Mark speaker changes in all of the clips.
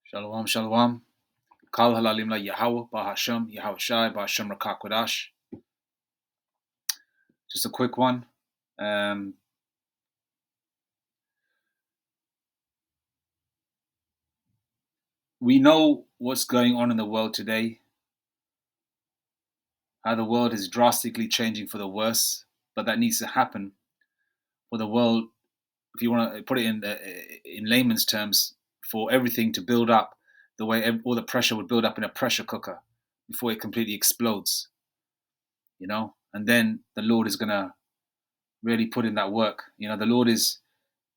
Speaker 1: Shalom, shalom. Kal halalim la Yahweh, Bahashem, Yahweh Shai, Bahashem Rakakwadash. Just a quick one. We know what's going on in the world today, how the world is drastically changing for the worse, but that needs to happen for the world, if you want to put it in layman's terms, for everything to build up the way all the pressure would build up in a pressure cooker before it completely explodes, and then the Lord is going to really put in that work. The Lord is,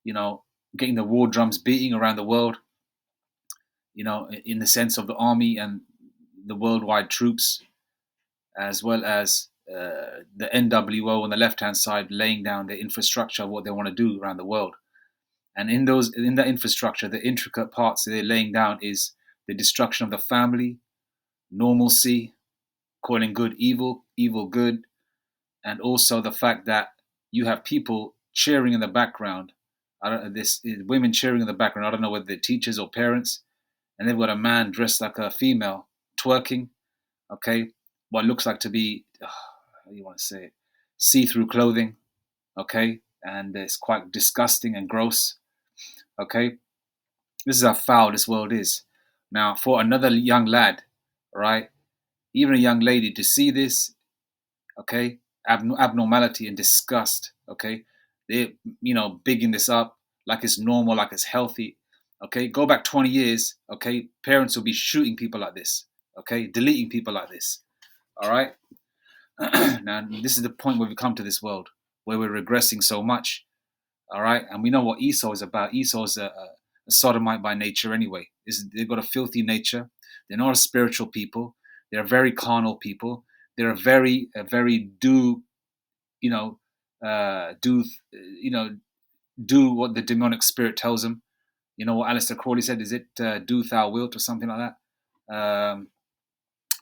Speaker 1: getting the war drums beating around the world, in the sense of the army and the worldwide troops, as well as the NWO on the left-hand side laying down the infrastructure of what they want to do around the world. And in that infrastructure, the intricate parts that they're laying down is the destruction of the family, normalcy, calling good evil, evil good, and also the fact that you have people cheering in the background. Women cheering in the background. I don't know whether they're teachers or parents, and they've got a man dressed like a female twerking. Okay, what looks like to be, how do you want to say it, see-through clothing. Okay, and it's quite disgusting and gross. Okay, this is how foul this world is. Now, for another young lad, right, even a young lady to see this, okay, abnormality and disgust, okay, they're bigging this up like it's normal, like it's healthy. Okay, go back 20 years, okay, parents will be shooting people like this, okay, deleting people like this. All right. Now this is the point where we come to this world where we're regressing so much. All right, and we know what Esau is about. Esau is a sodomite by nature anyway. They've got a filthy nature. They're not a spiritual people. They're very carnal people. They're very do what the demonic spirit tells them. You know what Alistair Crawley said? Is it do thou wilt or something like that?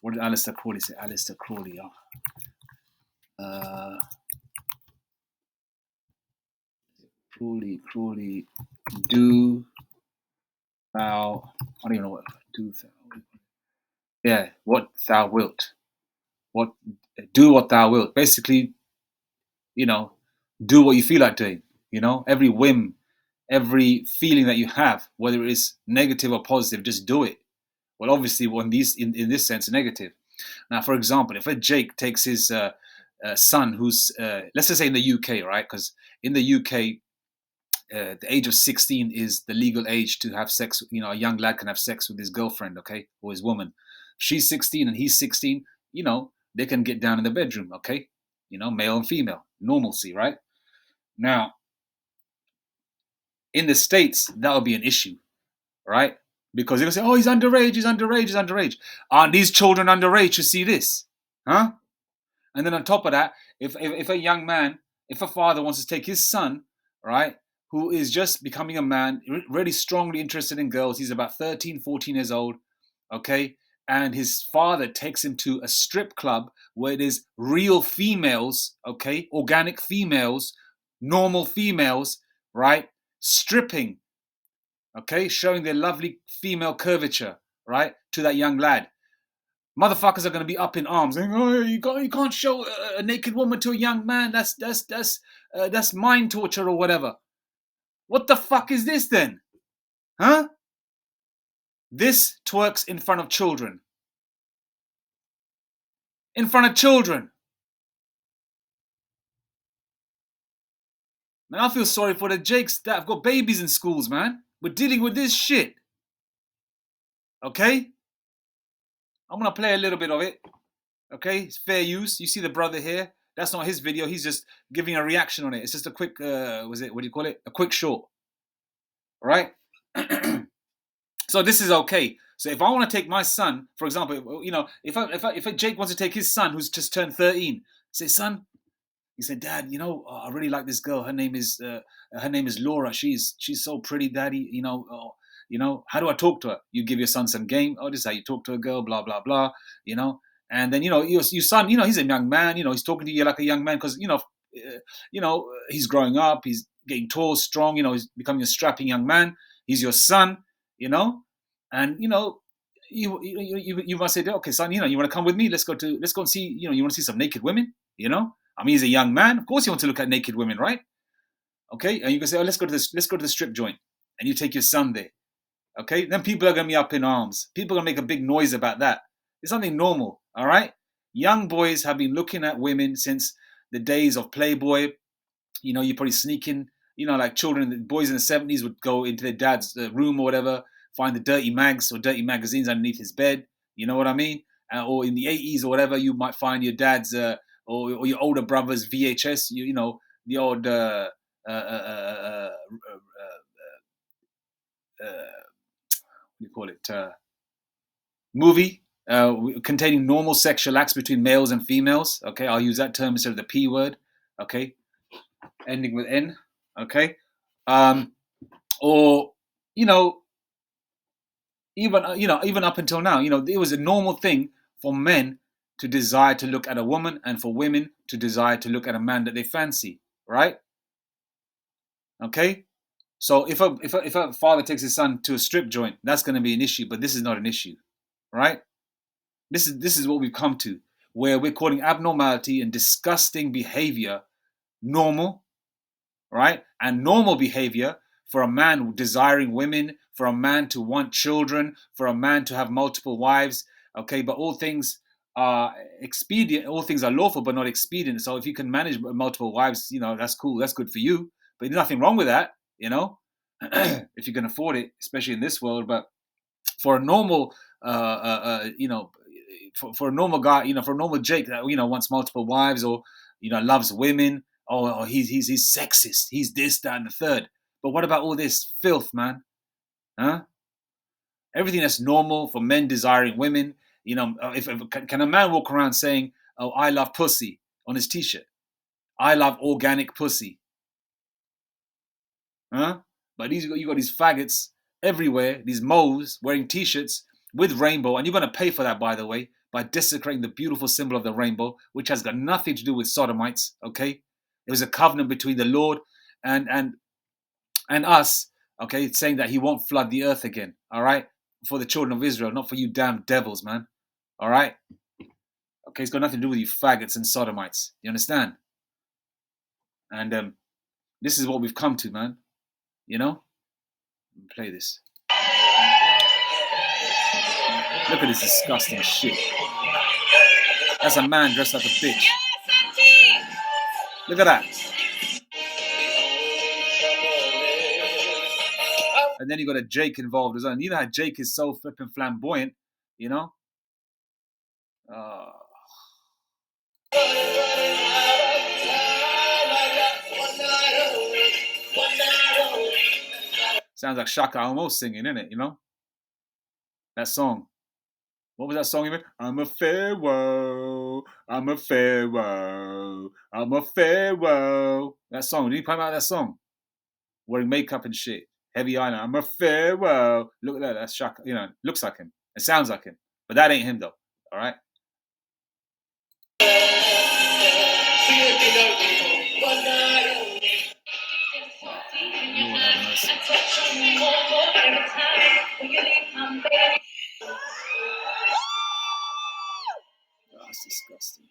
Speaker 1: What did Alistair Crawley say? Alistair Crawley. Crawley. Do thou? I don't even know what do thou. Yeah, what thou wilt. Do what thou wilt. Basically, do what you feel like doing. Every whim, every feeling that you have, whether it is negative or positive, just do it. Well, obviously, in this sense, negative. Now, for example, if a Jake takes his son, who's let's just say in the UK, right? Because in the UK, the age of 16 is the legal age to have sex. A young lad can have sex with his girlfriend, okay, or his woman. She's 16 and he's 16. They can get down in the bedroom, okay. Male and female, normalcy, right? Now, in the States, that would be an issue, right? Because they're gonna say, "Oh, he's underage. He's underage. He's underage." Aren't these children underage to see this, huh? And then on top of that, if a young man, if a father wants to take his son, right, who is just becoming a man, really strongly interested in girls, he's about 13, 14 years old, okay, and his father takes him to a strip club where there's real females, okay, organic females, normal females, right, stripping, okay, showing their lovely female curvature, right, to that young lad. Motherfuckers are going to be up in arms, saying, "Oh, you can't show a naked woman to a young man. That's mind torture or whatever." What the fuck is this then, huh? This twerks in front of children. In front of children. Man, I feel sorry for the Jakes that have got babies in schools, man. We're dealing with this shit. Okay? I'm going to play a little bit of it. Okay? It's fair use. You see the brother here. That's not his video. He's just giving a reaction on it. It's just a quick, what do you call it? A quick short. All right? So this is okay. So if I want to take my son, for example, if Jake wants to take his son who's just turned 13, say, "Son," he said, "Dad, I really like this girl. Her name is Laura. She's so pretty, Daddy. How do I talk to her? You give your son some game. Oh, this is how you talk to a girl. Blah blah blah. And then your son. He's a young man. He's talking to you like a young man because he's growing up. He's getting tall, strong. He's becoming a strapping young man. He's your son. And you must say, okay, son, you want to come with me? Let's go and see. You want to see some naked women? I mean, he's a young man. Of course, you want to look at naked women, right? Okay, and you can say, oh, let's go to the strip joint, and you take your son there. Okay, then people are gonna be up in arms. People are gonna make a big noise about that. It's something normal. All right, young boys have been looking at women since the days of Playboy. You probably sneak in. Like children, the boys in the 70s would go into their dad's room or whatever, find the dirty mags or dirty magazines underneath his bed. You know what I mean? Or in the 80s or whatever, you might find your dad's or your older brother's VHS. The old what do you call it? Movie containing normal sexual acts between males and females. Okay, I'll use that term instead of the P word. Okay, ending with N. Okay, or you know, even up until now, it was a normal thing for men to desire to look at a woman, and for women to desire to look at a man that they fancy. Right? Okay. So if a father takes his son to a strip joint, that's going to be an issue. But this is not an issue, right? This is what we've come to, where we're calling abnormality and disgusting behavior normal, right? And normal behavior for a man desiring women, for a man to want children, for a man to have multiple wives. Okay, but all things are expedient. All things are lawful, but not expedient. So if you can manage multiple wives, that's cool. That's good for you. But there's nothing wrong with that, if you can afford it, especially in this world. But for a normal, for a normal guy, for a normal Jake that wants multiple wives, or loves women, or he's sexist, he's this, that, and the third. But what about all this filth, man? Huh? Everything that's normal for men desiring women. If can a man walk around saying, "Oh, I love pussy" on his t-shirt? I love organic pussy. Huh? But you got these faggots everywhere, these moles wearing t-shirts with rainbow, and you're going to pay for that, by the way, by desecrating the beautiful symbol of the rainbow, which has got nothing to do with sodomites. Okay, it was a covenant between the Lord and us. Okay, it's saying that He won't flood the earth again. All right, for the children of Israel, not for you damn devils, man. All right. Okay, it's got nothing to do with you faggots and sodomites. You understand? And this is what we've come to, man. Play this. Look at this disgusting shit. That's a man dressed like a bitch. Look at that. And then you got a Jake involved as well. And you know how Jake is so flipping flamboyant, you know? Sounds like Shaka almost singing, isn't it? That song. What was that song even? I'm a pharaoh. I'm a pharaoh. I'm a pharaoh. That song. Did you play out that song? Wearing makeup and shit. Heavy eyeliner. I'm a pharaoh. Look at that. That's Shaka. Looks like him. It sounds like him. But that ain't him though. All right. Lord have mercy. Oh, that's disgusting.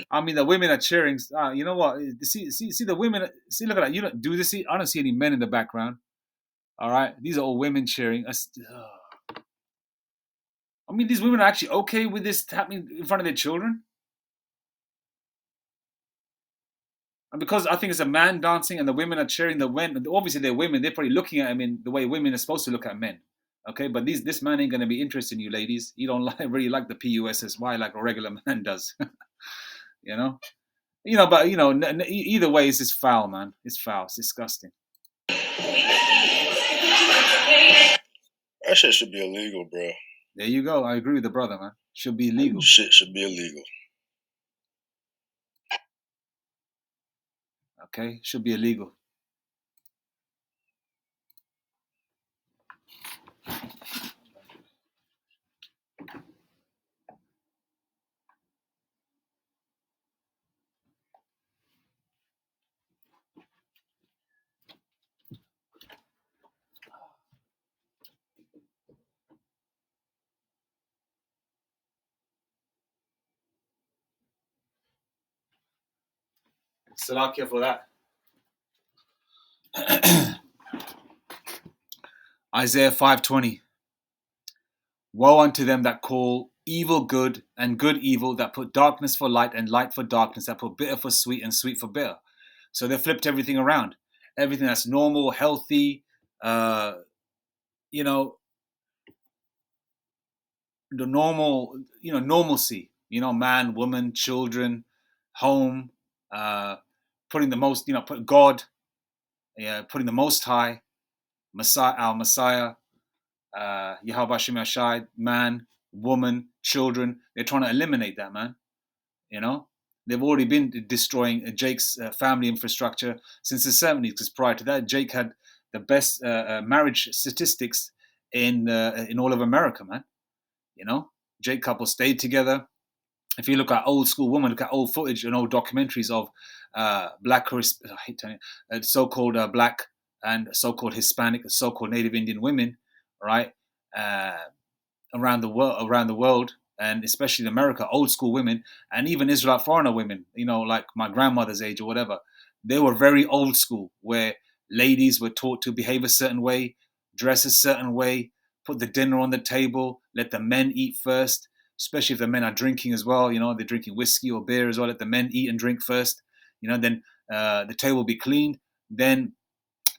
Speaker 1: I mean, the women are cheering. You know what? See the women. See, look at that. You don't do this. I don't see any men in the background. All right, these are all women cheering. I mean, these women are actually okay with this happening in front of their children. And because I think it's a man dancing and the women are cheering the men, obviously they're women. They're probably looking at him in the way women are supposed to look at men. Okay, but this man ain't gonna be interested in you, ladies. You don't really like the PUSSY like a regular man does. But either way, it's just foul, man. It's foul. It's disgusting.
Speaker 2: That shit should be illegal, bro.
Speaker 1: There you go. I agree with the brother, man. Should be illegal.
Speaker 2: Shit should be illegal.
Speaker 1: Okay, should be illegal. Salakia for that. Isaiah 5:20. Woe unto them that call evil good and good evil, that put darkness for light and light for darkness, that put bitter for sweet and sweet for bitter. So they flipped everything around. Everything that's normal, healthy, you know, the normal, normalcy, man, woman, children, home, putting the most, put God, putting the Most High, Messiah, our Messiah, Yahweh Shem Yashai, man, woman, children. They're trying to eliminate that, man. They've already been destroying Jake's family infrastructure since the 70s, because prior to that, Jake had the best marriage statistics in all of America, man. Jake couple stayed together. If you look at old school women, look at old footage and old documentaries of so-called black and so-called Hispanic, so-called Native Indian women, right, around the world, and especially in America, old school women, and even Israelite foreigner women, like my grandmother's age or whatever, they were very old school, where ladies were taught to behave a certain way, dress a certain way, put the dinner on the table, let the men eat first, especially if the men are drinking as well, they're drinking whiskey or beer as well, let the men eat and drink first, then the table will be cleaned, then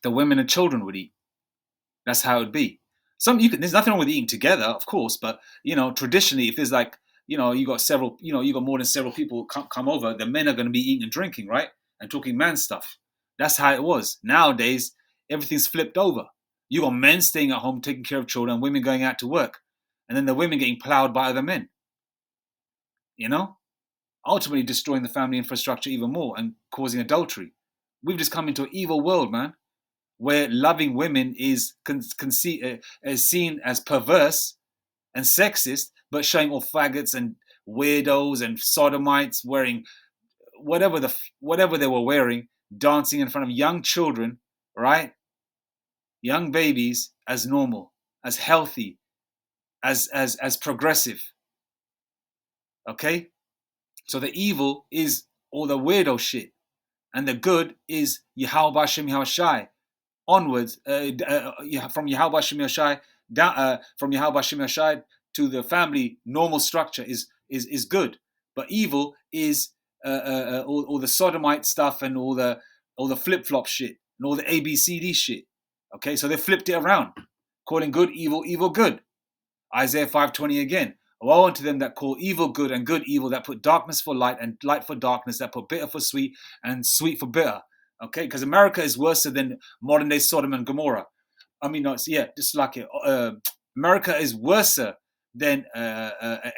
Speaker 1: the women and children would eat. That's how it would be. There's nothing wrong with eating together, of course, but traditionally, if there's like you got several, you got more than several people come over, the men are going to be eating and drinking, right, and talking man stuff. That's how it was. Nowadays, everything's flipped over. You got men staying at home taking care of children, women going out to work, and then the women getting plowed by other men. Ultimately destroying the family infrastructure even more and causing adultery. We've just come into an evil world, man, where loving women is seen as perverse and sexist, but showing off faggots and weirdos and sodomites wearing whatever they were wearing, dancing in front of young children, right? Young babies, as normal, as healthy, as progressive. Okay? So the evil is all the weirdo shit, and the good is Yahweh Shem Yahshai. Onwards, from Yahweh Shem Yashai down, from Yahweh Shem Yashai to the family normal structure is good, but evil is all the sodomite stuff and all the flip flop shit and all the ABCD shit. Okay, so they flipped it around, calling good evil, evil good. Isaiah 5:20 again. Woe unto them that call evil good and good evil, that put darkness for light and light for darkness, that put bitter for sweet and sweet for bitter. Okay, because America is worse than modern day Sodom and Gomorrah. I mean, just like it. America is worse than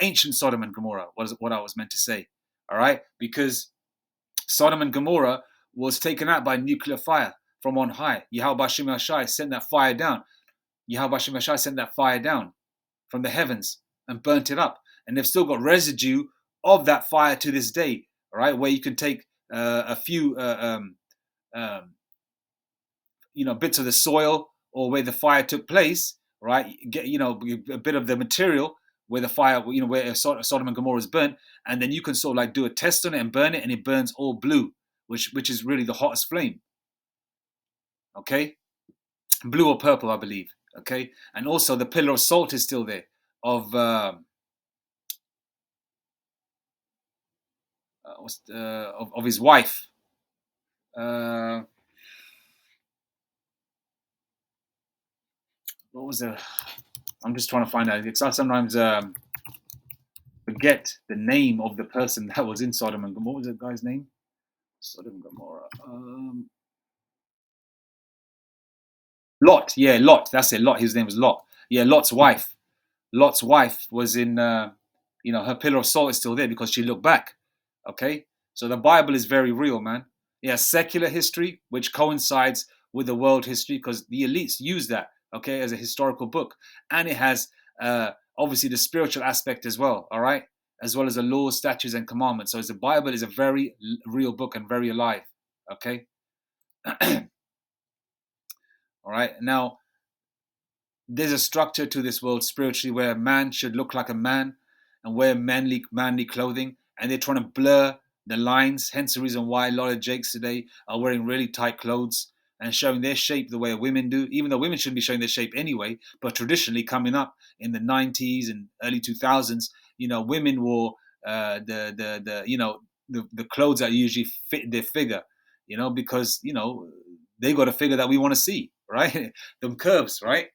Speaker 1: ancient Sodom and Gomorrah. What I was meant to say. All right, because Sodom and Gomorrah was taken out by nuclear fire from on high. Yahweh Shem Yashai sent that fire down. Yahweh Shem Yashai sent that fire down from the heavens and burnt it up, and they've still got residue of that fire to this day. All right, where you can take a few bits of the soil or where the fire took place, right? Get a bit of the material where the fire, where Sodom and Gomorrah is burnt, and then you can sort of like do a test on it and burn it, and it burns all blue, which is really the hottest flame. Okay, blue or purple, I believe. Okay, and also the pillar of salt is still there of of his wife. What was the? I'm just trying to find out. It's I sometimes forget the name of the person that was in Sodom and Gomorrah. What was the guy's name? Sodom and Gomorrah. Lot. Yeah, Lot. That's it. Lot. His name was Lot. Yeah, Lot's wife. Lot's wife was in. Her pillar of salt is still there because she looked back. Okay, so the Bible is very real, man. Yeah, secular history, which coincides with the world history, because the elites use that, okay, as a historical book, and it has obviously the spiritual aspect as well. All right, as well as the laws, statutes, and commandments. So the Bible is a very real book and very alive. Okay. All right. Now, there's a structure to this world spiritually where a man should look like a man and wear manly clothing, and they're trying to blur the lines. Hence the reason why a lot of Jakes today are wearing really tight clothes and showing their shape the way women do, even though women shouldn't be showing their shape anyway. But traditionally, coming up in the 90s and early 2000s, women wore the clothes that usually fit their figure, because they got a figure that we want to see, right? Them curves, right?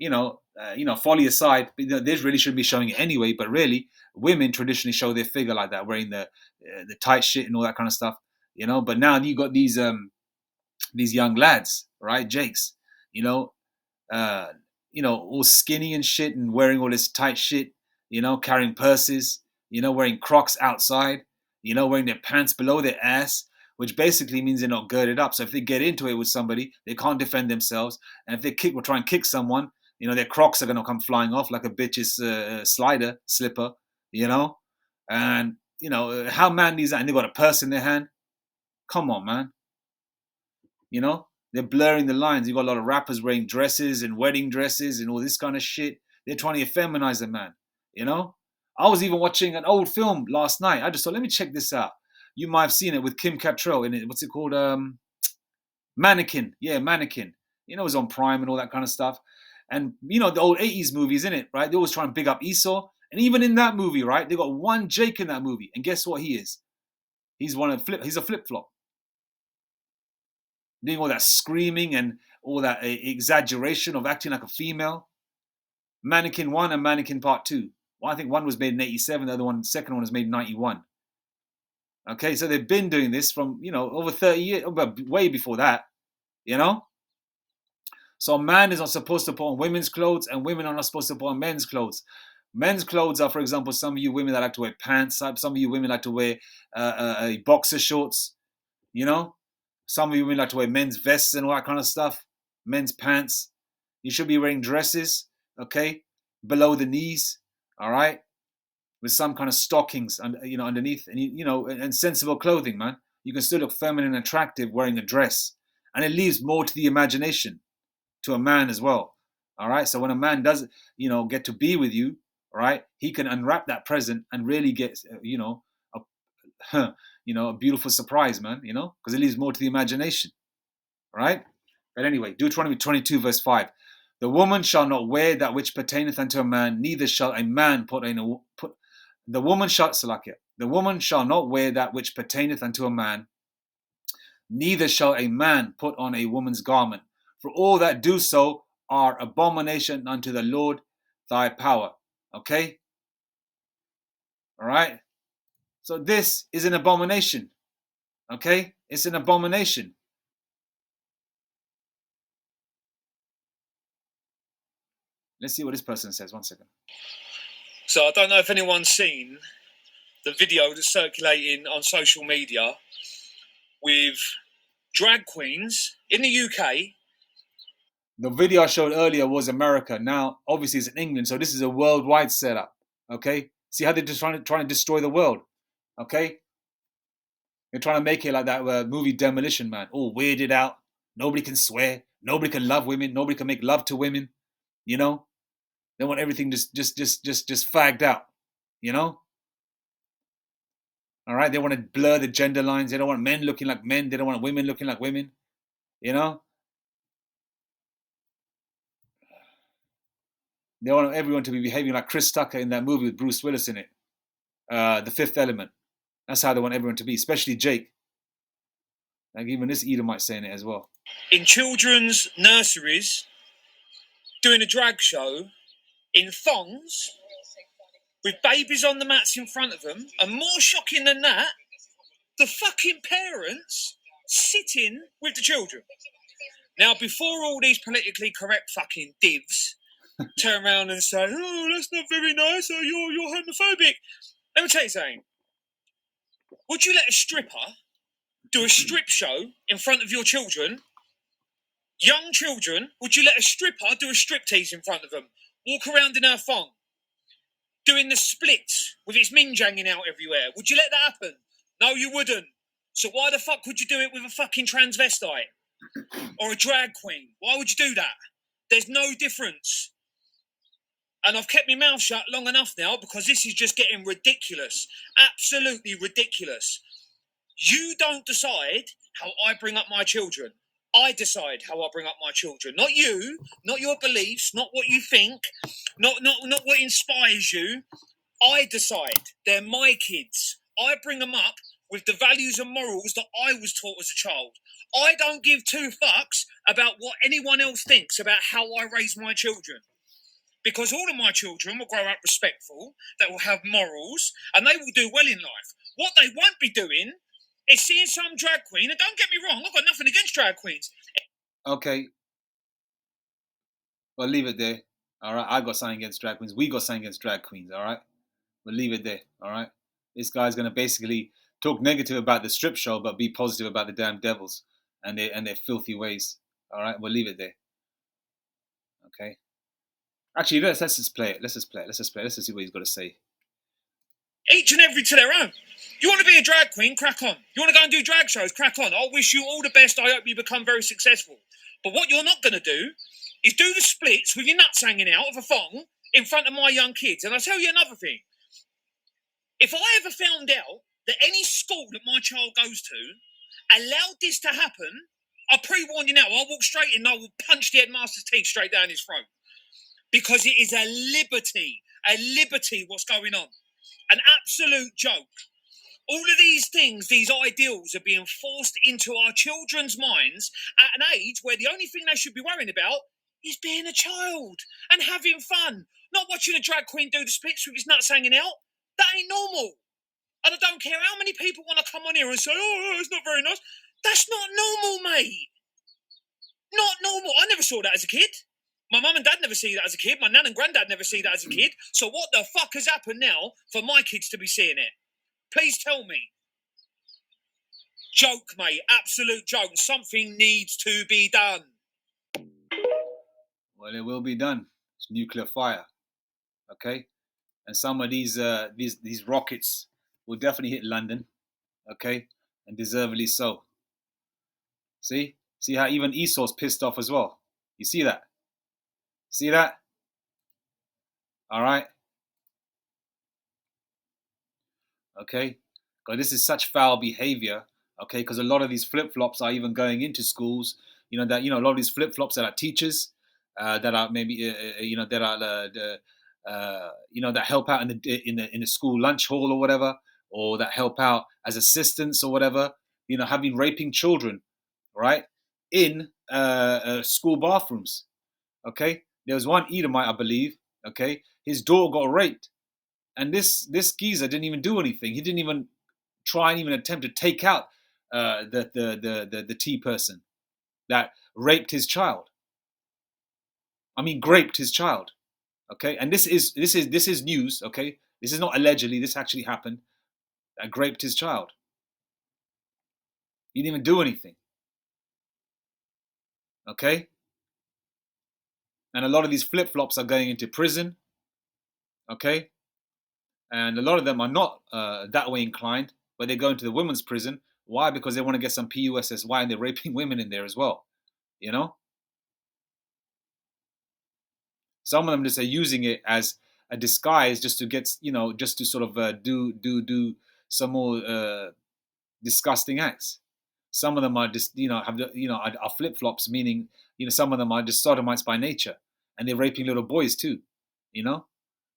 Speaker 1: Folly aside, this really shouldn't be showing it anyway. But really, women traditionally show their figure like that, wearing the tight shit and all that kind of stuff. But now you got these young lads, right, Jakes, you know, uh, all skinny and shit and wearing all this tight shit, carrying purses, wearing Crocs outside, wearing their pants below their ass, which basically means they're not girded up. So if they get into it with somebody, they can't defend themselves. And if they kick or try and kick someone, their Crocs are going to come flying off like a bitch's slipper, And, how manly is that? And they got a purse in their hand. Come on, man. They're blurring the lines. You got a lot of rappers wearing dresses and wedding dresses and all this kind of shit. They're trying to feminize a man. I was even watching an old film last night. I just thought, let me check this out. You might have seen it with Kim Cattrall in it. What's it called? Mannequin. Yeah, Mannequin. It was on Prime and all that kind of stuff. And the old 80s movies, in it, right? They always try and big up Esau. And even in that movie, right? They got one Jake in that movie. And guess what he is? He's a flip-flop. Doing all that screaming and all that exaggeration of acting like a female. Mannequin 1 and Mannequin Part 2. Well, I think one was made in 87, the second one was made in 91. Okay, so they've been doing this from, over 30 years, way before that, So a man is not supposed to put on women's clothes and women are not supposed to put on men's clothes. Men's clothes are, for example, some of you women that like to wear pants, some of you women like to wear boxer shorts, Some of you women like to wear men's vests and all that kind of stuff, men's pants. You should be wearing dresses, okay, below the knees, all right, with some kind of stockings, underneath, and and sensible clothing, man. You can still look feminine and attractive wearing a dress, and it leaves more to the imagination, to a man as well, all right. So when a man does, get to be with you, all right, he can unwrap that present and really get, a a beautiful surprise, man, because it leaves more to the imagination, right? But anyway, Deuteronomy 22, verse 5. The woman shall not wear that which pertaineth unto a man, neither shall a man the woman shall not wear that which pertaineth unto a man, neither shall a man put on a woman's garment. For all that do so are abomination unto the Lord thy power. Okay? All right? So this is an abomination. Okay? It's an abomination. Let's see what this person says. 1 second.
Speaker 3: So I don't know if anyone's seen the video that's circulating on social media with drag queens in the UK.
Speaker 1: The video I showed earlier was America. Now, obviously, it's in England, so this is a worldwide setup. Okay? See how they're just trying to destroy the world. Okay? They're trying to make it like that movie Demolition Man, all weirded out. Nobody can swear. Nobody can love women. Nobody can make love to women. They want everything just fagged out. All right? They want to blur the gender lines. They don't want men looking like men. They don't want women looking like women. They want everyone to be behaving like Chris Tucker in that movie with Bruce Willis in it. The Fifth Element. That's how they want everyone to be, especially Jake. Like even this Edomite saying it as well.
Speaker 3: In children's nurseries, doing a drag show in thongs with babies on the mats in front of them, and more shocking than that, the fucking parents sitting with the children. Now, before all these politically correct fucking divs turn around and say, "Oh, that's not very nice," or "You're homophobic," let me tell you something. Would you let a stripper do a strip show in front of your children? Young children, would you let a stripper do a striptease in front of them? Walk around in her thong? Doing the splits with its minge hanging out everywhere? Would you let that happen? No, you wouldn't. So why the fuck would you do it with a fucking transvestite? Or a drag queen? Why would you do that? There's no difference. And I've kept my mouth shut long enough now because this is just getting ridiculous. Absolutely ridiculous. You don't decide how I bring up my children. I decide how I bring up my children. Not you, not your beliefs, not what you think, not what inspires you. I decide. They're my kids. I bring them up with the values and morals that I was taught as a child. I don't give two fucks about what anyone else thinks about how I raise my children. Because all of my children will grow up respectful, they will have morals, and they will do well in life. What they won't be doing is seeing some drag queen, and don't get me wrong, I've got nothing against drag queens.
Speaker 1: Okay. Well, leave it there. All right. I got something against drag queens. We got something against drag queens. All right. We'll leave it there. All right. This guy's going to basically talk negative about the strip show, but be positive about the damn devils and their filthy ways. All right. We'll leave it there. Okay. Actually, let's just play it. Let's just see what he's got to say.
Speaker 3: Each and every to their own. You want to be a drag queen? Crack on. You want to go and do drag shows? Crack on. I wish you all the best. I hope you become very successful. But what you're not going to do is do the splits with your nuts hanging out of a thong in front of my young kids. And I'll tell you another thing. If I ever found out that any school that my child goes to allowed this to happen, I pre-warn you now, I'll walk straight in and I will punch the headmaster's teeth straight down his throat. Because it is a liberty what's going on. An absolute joke. All of these things, these ideals are being forced into our children's minds at an age where the only thing they should be worrying about is being a child and having fun. Not watching a drag queen do the splits with his nuts hanging out. That ain't normal. And I don't care how many people want to come on here and say, oh, it's not very nice. That's not normal, mate. Not normal. I never saw that as a kid. My mum and dad never see that as a kid. My nan and granddad never see that as a kid. So what the fuck has happened now for my kids to be seeing it? Please tell me. Joke, mate. Absolute joke. Something needs to be done.
Speaker 1: Well, it will be done. It's nuclear fire. Okay? And some of these rockets will definitely hit London. Okay? And deservedly so. See how even Esau's pissed off as well. You see that? See that? All right. Okay. Because this is such foul behavior. Okay. Because a lot of these flip flops are even going into schools. A lot of these flip flops that are teachers, that are maybe that help out in the school lunch hall or whatever, or that help out as assistants or whatever. Have been raping children, right, in school bathrooms. Okay. There was one Edomite, I believe. Okay, his daughter got raped, and this geezer didn't even do anything. He didn't even try and even attempt to take out the T person that raped his child. I mean, graped his child. Okay, and this is news. Okay, this is not allegedly. This actually happened. That graped his child. He didn't even do anything. Okay. And a lot of these flip-flops are going into prison, okay? And a lot of them are not that way inclined, but they go into the women's prison. Why? Because they want to get some PUSSY and they're raping women in there as well, Some of them just are using it as a disguise just to get, just to sort of do some more disgusting acts. Some of them are just, are flip-flops, meaning, some of them are just sodomites by nature. And they're raping little boys too, A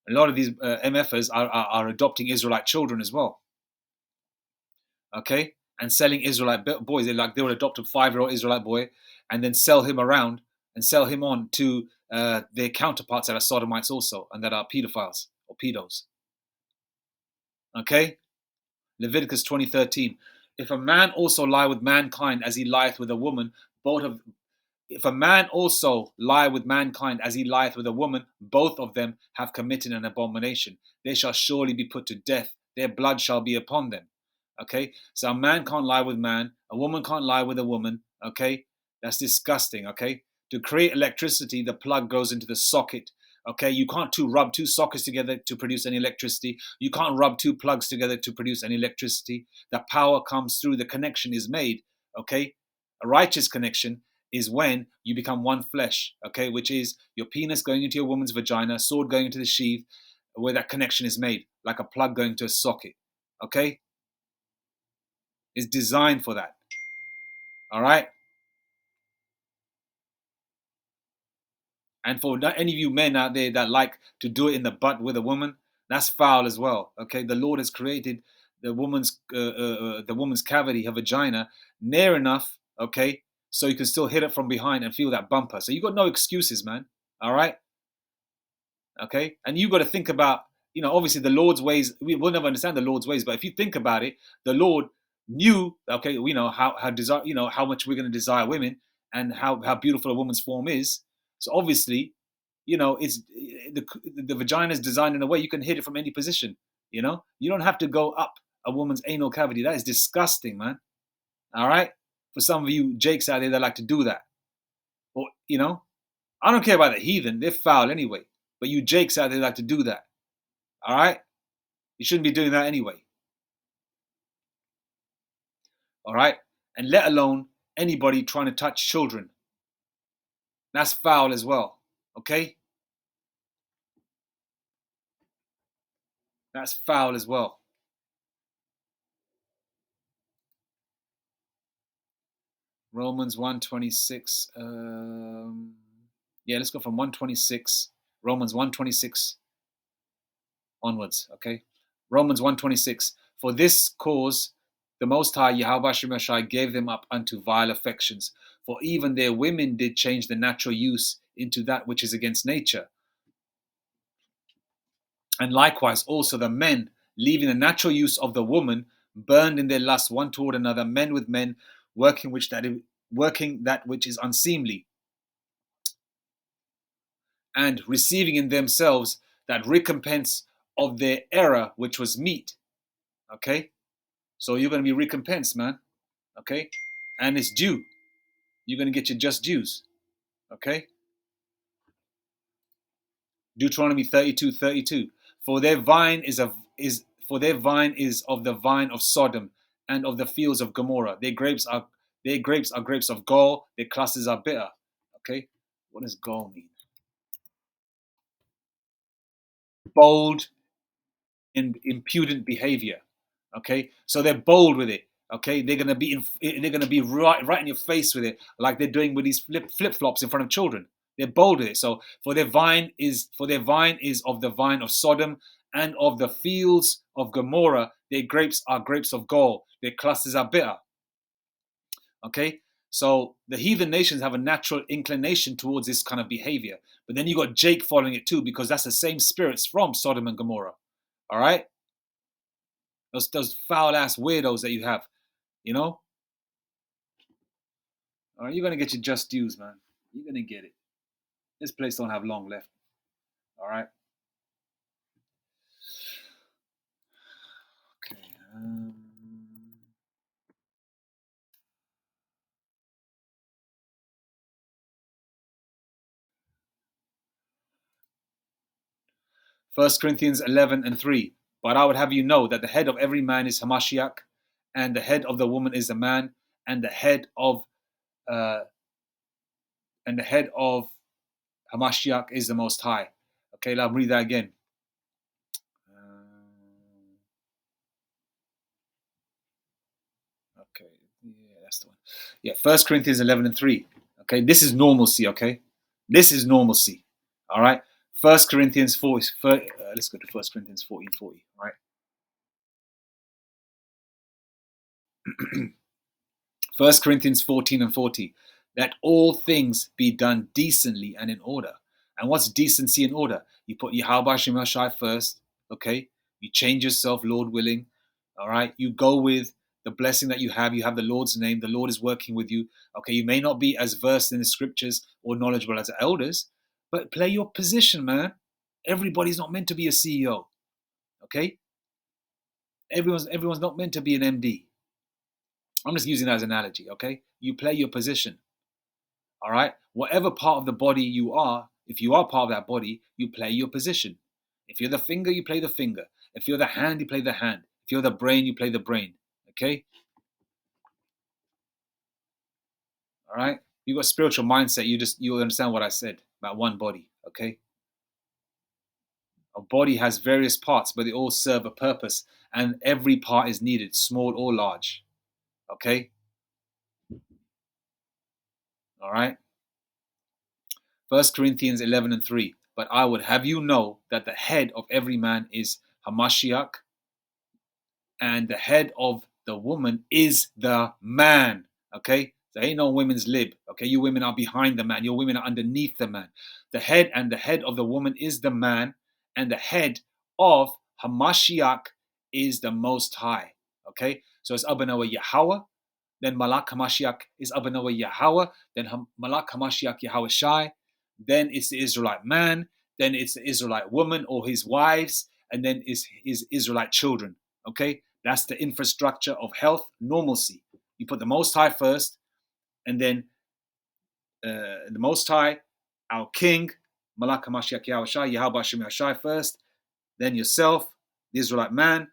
Speaker 1: lot of these MFers are adopting Israelite children as well. Okay? And selling Israelite boys. They will adopt a 5-year-old Israelite boy and then sell him around and sell him on to their counterparts that are sodomites also and that are pedophiles or pedos. Okay? Leviticus 20:13. If a man also lie with mankind as he lieth with a woman, if a man also lie with mankind as he lieth with a woman, both of them have committed an abomination. They shall surely be put to death. Their blood shall be upon them. Okay? So a man can't lie with man. A woman can't lie with a woman. Okay? That's disgusting. Okay? To create electricity, the plug goes into the socket. Okay? You can't rub two sockets together to produce any electricity. You can't rub two plugs together to produce any electricity. The power comes through. The connection is made. Okay? A righteous connection. is when you become one flesh, okay, which is your penis going into your woman's vagina, sword going into the sheath, where that connection is made, like a plug going to a socket, okay? It's designed for that, all right? And for any of you men out there that like to do it in the butt with a woman, that's foul as well, okay? The Lord has created the woman's cavity, her vagina, near enough, okay, so you can still hit it from behind and feel that bumper. So you got no excuses, man, all right? Okay, and you got to think about, obviously the Lord's ways. We'll never understand the Lord's ways, but if you think about it, the Lord knew. Okay, we know how desire, how much we're going to desire women, and how beautiful a woman's form is. So obviously, it's the vagina is designed in a way you can hit it from any position. You don't have to go up a woman's anal cavity. That is disgusting, man. All right, for some of you jakes out there that like to do that, or I don't care about the heathen. They're foul anyway. But you jakes out there like to do that. All right? You shouldn't be doing that anyway. All right? And let alone anybody trying to touch children. That's foul as well. Okay? That's foul as well. Romans 1:26. Let's go from 1:26. Romans 1:26 onwards. Okay? Romans 1:26. For this cause the Most High Yahweh Shemashai gave them up unto vile affections, for even their women did change the natural use into that which is against nature. And likewise also the men, leaving the natural use of the woman, burned in their lust one toward another, men with men, working that which is unseemly, and receiving in themselves that recompense of their error which was meet. Okay? So you're going to be recompensed, man. Okay? And it's due. You're going to get your just dues. Okay? Deuteronomy 32:32. For their vine is of the vine of Sodom and of the fields of Gomorrah. Their grapes are grapes of gall. Their clusters are bitter. Okay, what does gall mean? Bold and impudent behavior. Okay, so they're bold with it. Okay, they're gonna be right in your face with it, like they're doing with these flip flops in front of children. They're bold with it. So for their vine is of the vine of Sodom and of the fields of Gomorrah. Their grapes are grapes of gall. Their clusters are bitter. Okay, so the heathen nations have a natural inclination towards this kind of behavior, but then you got Jake following it too, because that's the same spirits from Sodom and Gomorrah. All right, those foul ass weirdos that you have, All right, you're gonna get your just dues, man. You're gonna get it. This place don't have long left. All right. Okay. 1 Corinthians 11:3. But I would have you know that the head of every man is Hamashiach, and the head of the woman is a man, and the head of Hamashiach is the Most High. Okay, I'll read that again. Okay, yeah, that's the one. Yeah, 1 Corinthians 11:3. Okay, this is normalcy. Okay, this is normalcy. All right. 1 Corinthians 4. Let's go to 1 Corinthians 14:40. All right. 1 Corinthians 14:40. Let all things be done decently and in order. And what's decency in order? You put Yahweh Shemashai first. Okay. You change yourself, Lord willing. All right. You go with the blessing that you have. You have the Lord's name. The Lord is working with you. Okay. You may not be as versed in the scriptures or knowledgeable as the elders, but play your position, man. Everybody's not meant to be a CEO. Okay. Everyone's not meant to be an MD. I'm just using that as an analogy, okay? You play your position, all right? Whatever part of the body you are, if you are part of that body, you play your position. If you're the finger, you play the finger. If you're the hand, you play the hand. If you're the brain, you play the brain, okay? All right? You got spiritual mindset. You understand what I said about one body. Okay, a body has various parts, but they all serve a purpose, and every part is needed, small or large. Okay, all right. 1 Corinthians 11:3. But I would have you know that the head of every man is Hamashiach, and the head of the woman is the man. Okay? There ain't no women's lib. Okay? You women are behind the man. Your women are underneath the man. The head of the woman is the man, and the head of Hamashiach is the Most High. Okay? So it's Abanawa Yahweh, then Malak Hamashiach is Abanawa Yahweh, then Malak Hamashiach Yahweh Shai, then it's the Israelite man, then it's the Israelite woman or his wives, and then it's his Israelite children. Okay? That's the infrastructure of health, normalcy. You put the Most High first, and then the Most High, our King, Malak HaMashiach Yahweh Shai, Yahweh Hashem Shai first, then yourself, the Israelite man,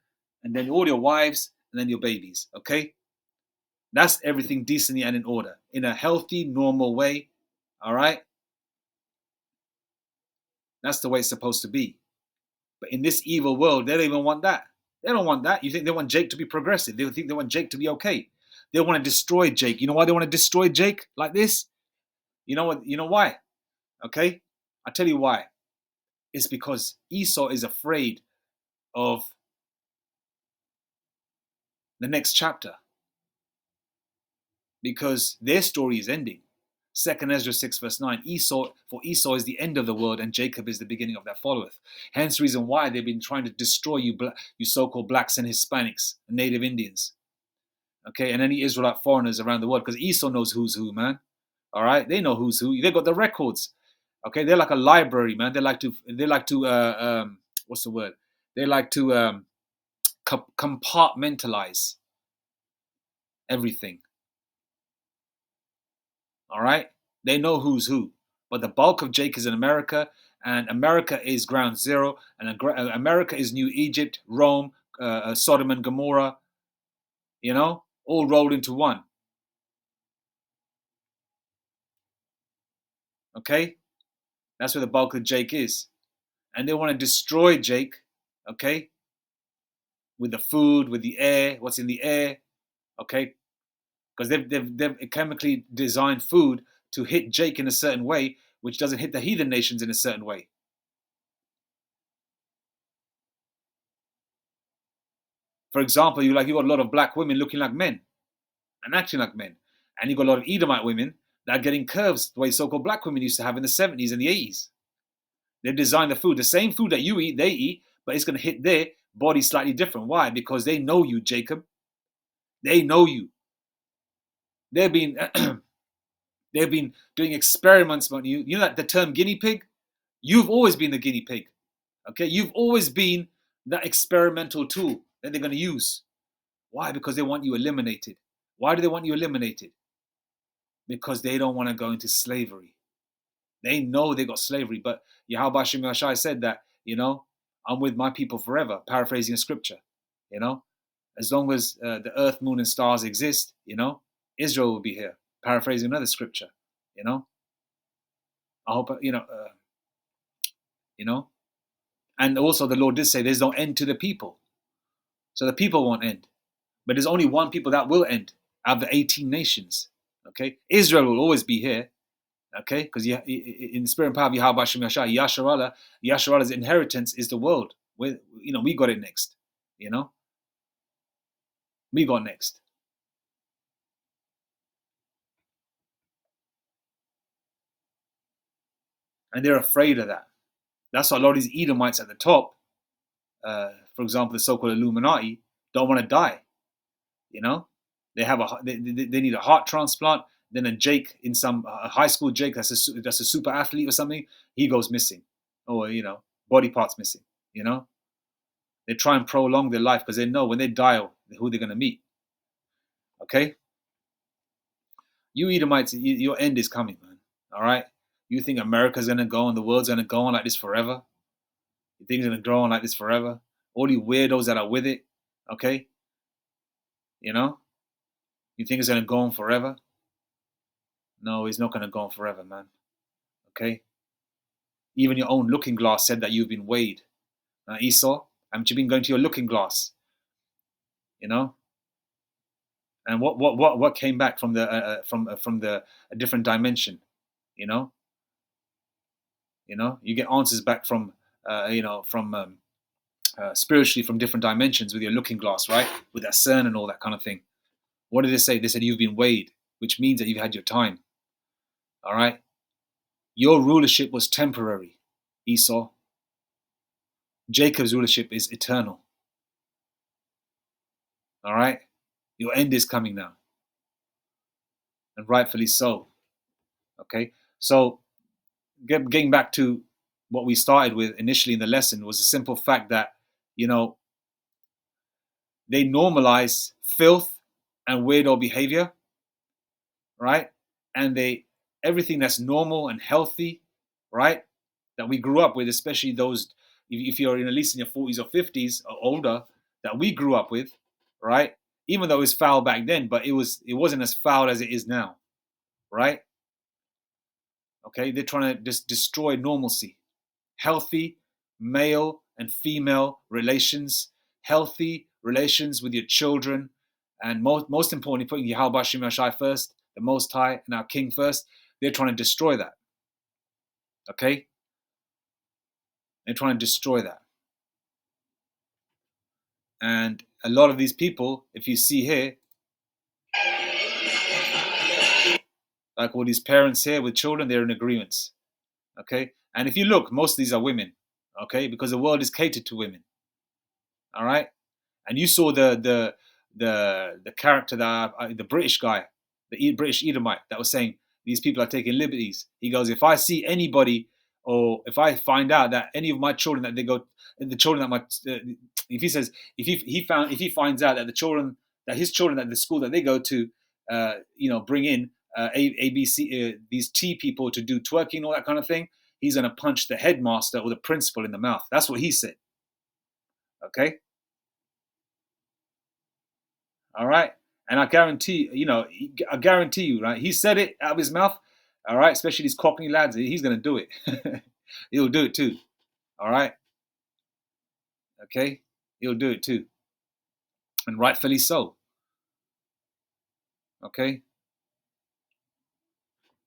Speaker 1: and then all your wives, and then your babies. Okay? That's everything decently and in order, in a healthy, normal way. All right? That's the way it's supposed to be. But in this evil world, they don't even want that. They don't want that. You think they want Jake to be progressive? They think they want Jake to be okay. They want to destroy Jake. You know why they want to destroy Jake like this? You know what? You know why? Okay? I'll tell you why. It's because Esau is afraid of the next chapter. Because their story is ending. 2 Ezra 6 verse 9, for Esau is the end of the world and Jacob is the beginning of that followeth. Hence the reason why they've been trying to destroy you so-called blacks and Hispanics and native Indians. Okay, and any Israelite foreigners around the world, because Esau knows who's who, man. All right, they know who's who. They've got the records. Okay, they're like a library, man. They like to what's the word? They like to compartmentalize everything. All right, they know who's who, but the bulk of Jake is in America, and America is ground zero, and America is New Egypt, Rome, Sodom and Gomorrah. You know, all rolled into one. Okay, that's where the bulk of Jake is, and they want to destroy Jake. Okay, with the food, with the air, what's in the air. Okay, because they've chemically designed food to hit Jake in a certain way, which doesn't hit the heathen nations in a certain way. For example, you got a lot of black women looking like men and acting like men, and you got a lot of Edomite women that are getting curves the way so-called black women used to have in the 70s and the 80s. They've designed the food, the same food that you eat, they eat, but it's going to hit their body slightly different. Why? Because they know you, Jacob. They know you. They've been they've been doing experiments on you. You know that the term guinea pig? You've always been the guinea pig. Okay? You've always been that experimental tool that they're going to use. Why? Because they want you eliminated. Why do they want you eliminated? Because they don't want to go into slavery. They know they got slavery, but Yahweh Hashem Yahshai said that, I'm with my people forever, paraphrasing a scripture, as long as the earth, moon, and stars exist, Israel will be here, paraphrasing another scripture, I hope, and also the Lord did say there's no end to the people. So the people won't end, but there's only one people that will end out of the 18 nations, okay? Israel will always be here, okay? Because in the spirit and power of Yahweh Hashem Yahshua, Yahshua's inheritance is the world. We got it next, we got next. And they're afraid of that. That's why a lot of these Edomites at the top, for example, the so-called Illuminati, don't want to die. They have they need a heart transplant. Then a Jake in some high school Jake that's a super athlete or something, he goes missing, or body parts missing. They try and prolong their life because they know when they die who they're going to meet. Okay, you Edomites, your end is coming, man. All right, you think America's going to go on, the world's going to go on like this forever? You think it's going to go on like this forever? All you weirdos that are with it, okay? You think it's going to go on forever? No, it's not going to go on forever, man. Okay? Even your own looking glass said that you've been weighed. Esau, haven't you been going to your looking glass? You know? And what came back from the a different dimension? You know? You get answers back from spiritually from different dimensions with your looking glass, right? With that CERN and all that kind of thing. What did they say? They said you've been weighed, which means that you've had your time. All right? Your rulership was temporary, Esau. Jacob's rulership is eternal. All right? Your end is coming now. And rightfully so. Okay? So, getting back to what we started with initially in the lesson was the simple fact that, they normalize filth and weirdo behavior, right? And everything that's normal and healthy, right? That we grew up with, especially those, if you're at least in your 40s or 50s or older, that we grew up with, right? Even though it was foul back then, but it wasn't as foul as it is now, right? Okay, they're trying to just destroy normalcy, healthy male and female relations, healthy relations with your children, and most importantly, putting Yahweh Shem Yashai first, the Most High, and our King first. They're trying to destroy that. Okay? They're trying to destroy that. And a lot of these people, if you see here, like all these parents here with children, they're in agreements. Okay? And if you look, most of these are women. Okay? Because the world is catered to women. All right? And you saw the character, the British guy, the British Edomite, that was saying these people are taking liberties. He goes, if I see anybody, or if I find out that any of my children that they go, the children that if he says, if he finds out that his children at the school that they go to, bring in ABC, these T people to do twerking, all that kind of thing, he's going to punch the headmaster or the principal in the mouth. That's what he said. Okay. All right. And I guarantee you, right? He said it out of his mouth. All right. Especially these Cockney lads. He's going to do it. He'll do it too. All right. Okay. He'll do it too. And rightfully so. Okay.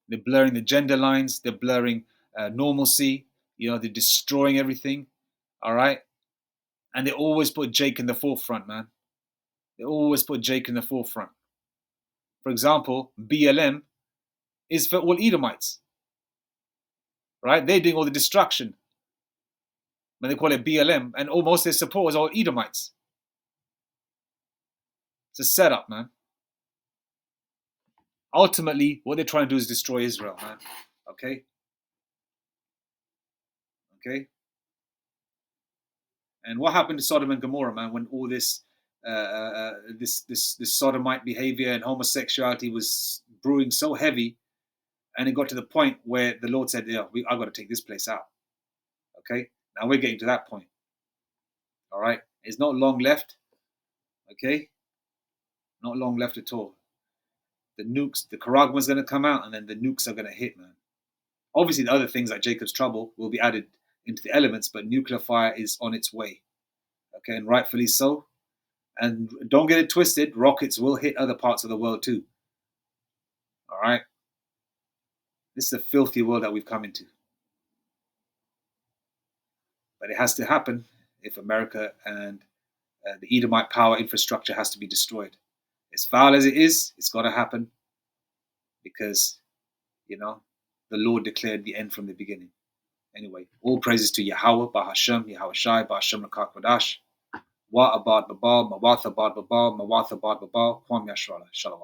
Speaker 1: They're blurring the gender lines. They're blurring normalcy. They're destroying everything. All right. And they always put Jake in the forefront, man. They always put Jake in the forefront. For example, BLM is for all Edomites. Right? They're doing all the destruction. When they call it BLM, and almost their supporters are all Edomites. It's a setup, man. Ultimately, what they're trying to do is destroy Israel, man. Okay? Okay? And what happened to Sodom and Gomorrah, man, when all this this sodomite behavior and homosexuality was brewing so heavy, and it got to the point where the Lord said, "Yeah, I've got to take this place out." Okay? Now we're getting to that point. All right? It's not long left. Okay? Not long left at all. The nukes, the Karagma is going to come out, and then the nukes are going to hit, man. Obviously, the other things like Jacob's trouble will be added into the elements, but nuclear fire is on its way. Okay, and rightfully so. And don't get it twisted, rockets will hit other parts of the world too. All right? This is a filthy world that we've come into. But it has to happen if America and the Edomite power infrastructure has to be destroyed. As foul as it is, it's got to happen because, the Lord declared the end from the beginning. Anyway, all praises to Yahweh, Bahashem, Yahweh Shai, Bahashem Rakak Wadash, Wa Abad Babal, Mawatha Bad Babal, Mawatha Bad Babal, Kwam Yashrala, Shalom.